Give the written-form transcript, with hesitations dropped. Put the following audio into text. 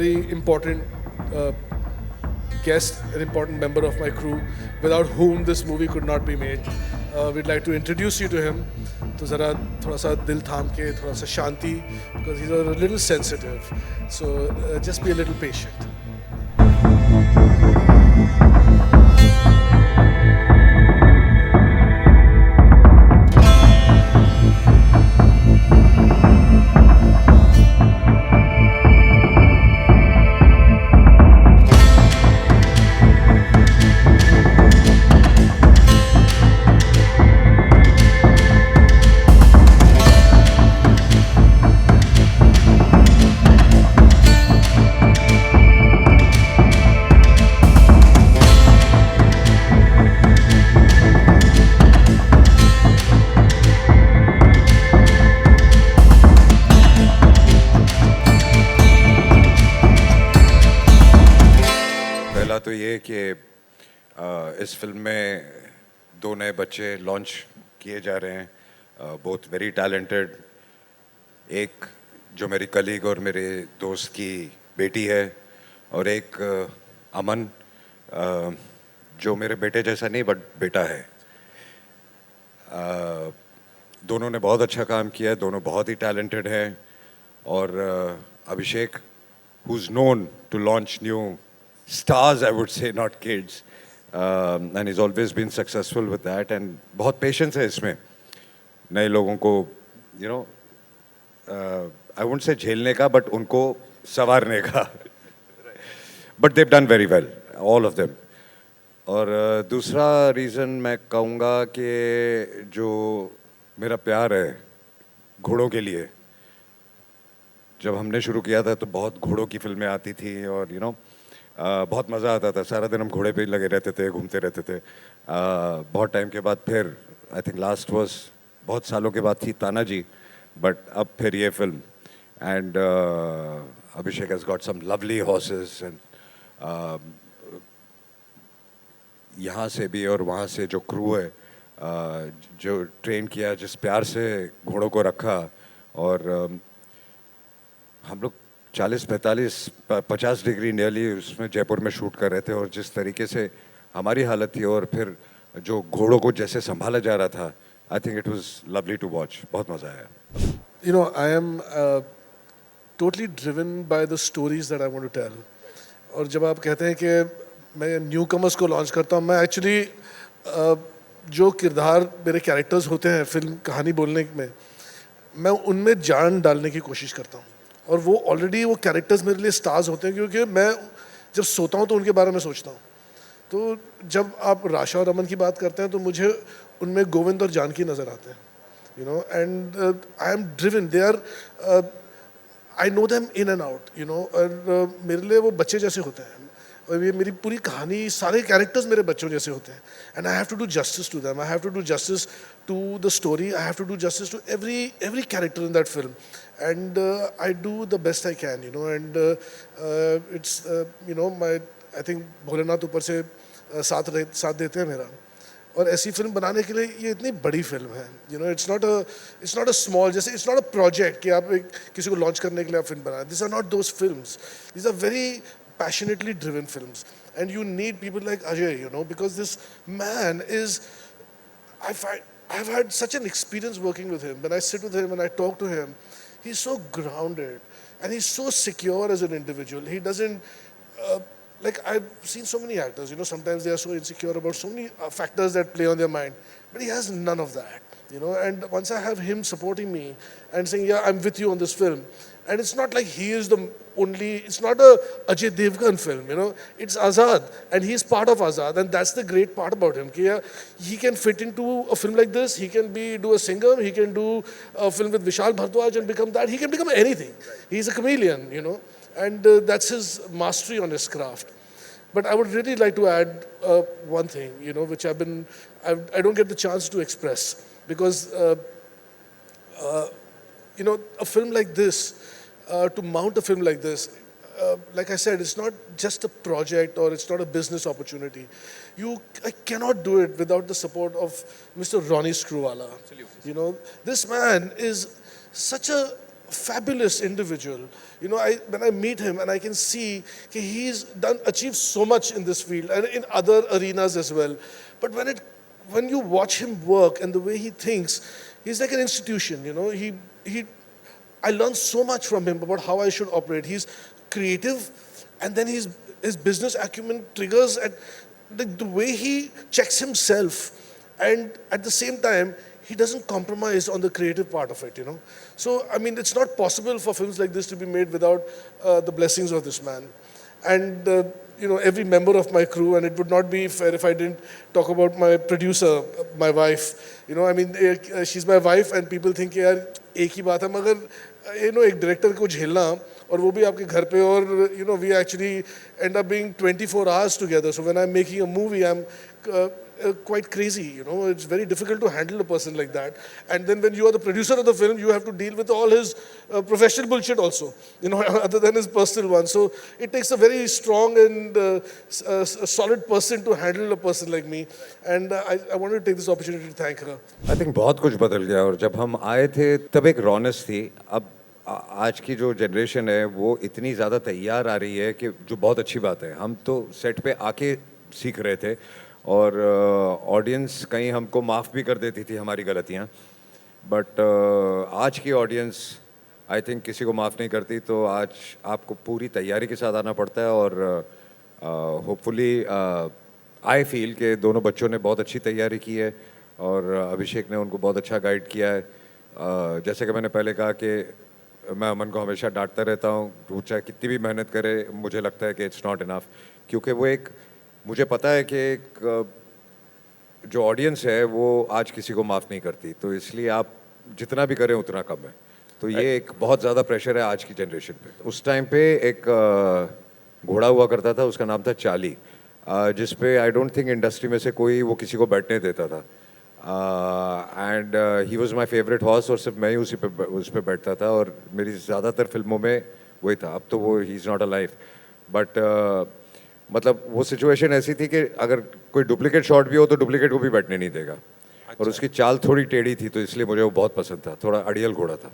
very important uh, guest, an important member of my crew, without whom this movie could not be made. We'd like to introduce you to him. तो ज़रा थोड़ा सा दिल थाम के, थोड़ा सा शांति, because he's a little sensitive. So just be a little patient. पहला तो ये कि इस फिल्म में दो नए बच्चे लॉन्च किए जा रहे हैं, बोथ वेरी टैलेंटेड। एक जो मेरी कलीग और मेरे दोस्त की बेटी है, और एक अमन जो मेरे बेटे जैसा नहीं बट बेटा है। दोनों ने बहुत अच्छा काम किया है, दोनों बहुत ही टैलेंटेड हैं। और Abhishek, who is known to launch new stars, I would say, not kids, and he's always been successful with that, and बहुत patience है इसमें नए लोगों को, you know, I won't say झेलने का, but उनको संवारने का। But they've done very well, all of them. और दूसरा रीज़न मैं कहूँगा कि जो मेरा प्यार है घोड़ों के लिए, जब हमने शुरू किया था तो बहुत घोड़ों की फिल्में आती थी, और you know, बहुत मज़ा आता था। सारा दिन हम घोड़े पे ही लगे रहते थे, घूमते रहते थे। बहुत टाइम के बाद फिर आई थिंक लास्ट वाज बहुत सालों के बाद थी तानाजी, बट अब फिर ये film. And Abhishek has got some lovely horses, and यहाँ से भी और वहाँ से जो क्रू है, जो ट्रेन किया, जिस प्यार से घोड़ों को रखा, और हम लोग 40-45-50 डिग्री नियरली उसमें जयपुर में शूट कर रहे थे, और जिस तरीके से हमारी हालत थी और फिर जो घोड़ों को जैसे संभाला जा रहा था, I think it was lovely to watch. बहुत मज़ा आया। You know, I am totally driven by the stories that I want to tell. और जब आप कहते हैं कि मैं न्यू कमर्स को लॉन्च करता हूँ, मैं एक्चुअली जो किरदार मेरे कैरेक्टर्स होते हैं फिल्म कहानी बोलने में, मैं उनमें जान डालने की कोशिश करता हूँ। और वो ऑलरेडी वो कैरेक्टर्स मेरे लिए स्टार्स होते हैं, क्योंकि मैं जब सोता हूँ तो उनके बारे में सोचता हूँ। तो जब आप राशा और रमन की बात करते हैं तो मुझे उनमें गोविंद और जानकी नज़र आते हैं, you know, and I am driven, they are, I know them in and out, you know. और मेरे लिए वो बच्चे जैसे होते हैं, और ये मेरी पूरी कहानी, सारे कैरेक्टर्स मेरे बच्चों जैसे होते हैं। And I have to do justice to them, I have to do justice to the story, I have to do justice to every character in that film, and I do the best I can, you know. And it's you know, I think Bholenath ऊपर से साथ देते हैं मेरा। और ऐसी film बनाने के लिए ये इतनी बड़ी फिल्म है, you know, it's not a small, जैसे इट्स नॉट अ प्रोजेक्ट कि आप किसी को लॉन्च करने के लिए आप फिल्म बनाए। This are not those films, this are very passionately driven films, and you need people like Ajay, you know, because this man is, I've had such an experience working with him. When I sit with him and I talk to him, he's so grounded and he's so secure as an individual. He doesn't like, I've seen so many actors, you know, sometimes they are so insecure about so many factors that play on their mind, but he has none of that, you know. And once I have him supporting me and saying, yeah, I'm with you on this film, and it's not like he is the only, it's not a Ajay Devgan film, you know, it's Azad, and he's part of Azad, and that's the great part about him. Ki, yeah, he can fit into a film like this, he can do a singer, he can do a film with Vishal Bhardwaj and become that, he can become anything. He's a chameleon, you know, and that's his mastery on his craft. But I would really like to add one thing, you know, which I don't get the chance to express, because you know, a film like this, to mount a film like this, like I said, it's not just a project or it's not a business opportunity. I cannot do it without the support of Mr. Ronnie Screwvala. Absolutely. You know, this man is such a fabulous individual. You know, when I meet him and I can see he's achieved so much in this field and in other arenas as well. But when you watch him work and the way he thinks, he's like an institution. You know, I learned so much from him about how I should operate. He's creative, and then his business acumen triggers at the way he checks himself, and at the same time he doesn't compromise on the creative part of it. You know, so I mean it's not possible for films like this to be made without the blessings of this man, and you know, every member of my crew. And it would not be fair if I didn't talk about my producer, my wife. You know, I mean she's my wife, and people think यार एक ही बात है, मगर you know एक director को झेलना और वो भी आपके घर पे, और you know we actually end up being 24 hours together. So when I'm making a movie, I'm quite crazy. You know, it's very difficult to handle a person like that. And then when you are the producer of the film, you have to deal with all his professional bullshit also, you know, other than his personal one. So it takes a very strong and solid person to handle a person like me. And I wanted to take this opportunity to thank her. I think बहुत कुछ बदल गया, और जब हम आए थे तब एक रौनक थी. अब आज की जो जनरेशन है वो इतनी ज़्यादा तैयार आ रही है कि जो बहुत अच्छी बात है. हम तो सेट पे आके सीख रहे थे, और ऑडियंस कहीं हमको माफ़ भी कर देती थी हमारी गलतियाँ. बट आज की ऑडियंस आई थिंक किसी को माफ़ नहीं करती. तो आज आपको पूरी तैयारी के साथ आना पड़ता है, और होपफुली आई फील कि दोनों बच्चों ने बहुत अच्छी तैयारी की है, और अभिषेक ने उनको बहुत अच्छा गाइड किया है. जैसे कि मैंने पहले कहा कि मैं अमन को हमेशा डांटता रहता हूँ, वो चाहे कितनी भी मेहनत करे, मुझे लगता है कि इट्स नॉट इनफ. क्योंकि वो एक, मुझे पता है कि एक जो ऑडियंस है वो आज किसी को माफ़ नहीं करती. तो इसलिए आप जितना भी करें उतना कम है. तो ये एक बहुत ज़्यादा प्रेशर है आज की जनरेशन पे. उस टाइम पे एक घोड़ा हुआ करता था, उसका नाम था चाली, जिस पे आई डोंट थिंक इंडस्ट्री में से कोई वो किसी को बैठने देता था. And he was my favourite horse, और सिर्फ मैं ही उस पर बैठता था, और मेरी ज़्यादातर फिल्मों में वही था. अब तो वो he is not a life. But मतलब वो सिचुएशन ऐसी थी कि अगर कोई डुप्लीकेट शॉट भी हो तो डुप्लीकेट को भी बैठने नहीं देगा. और उसकी चाल थोड़ी टेढ़ी थी, तो इसलिए मुझे वो बहुत पसंद था. थोड़ा अड़ियल घोड़ा था.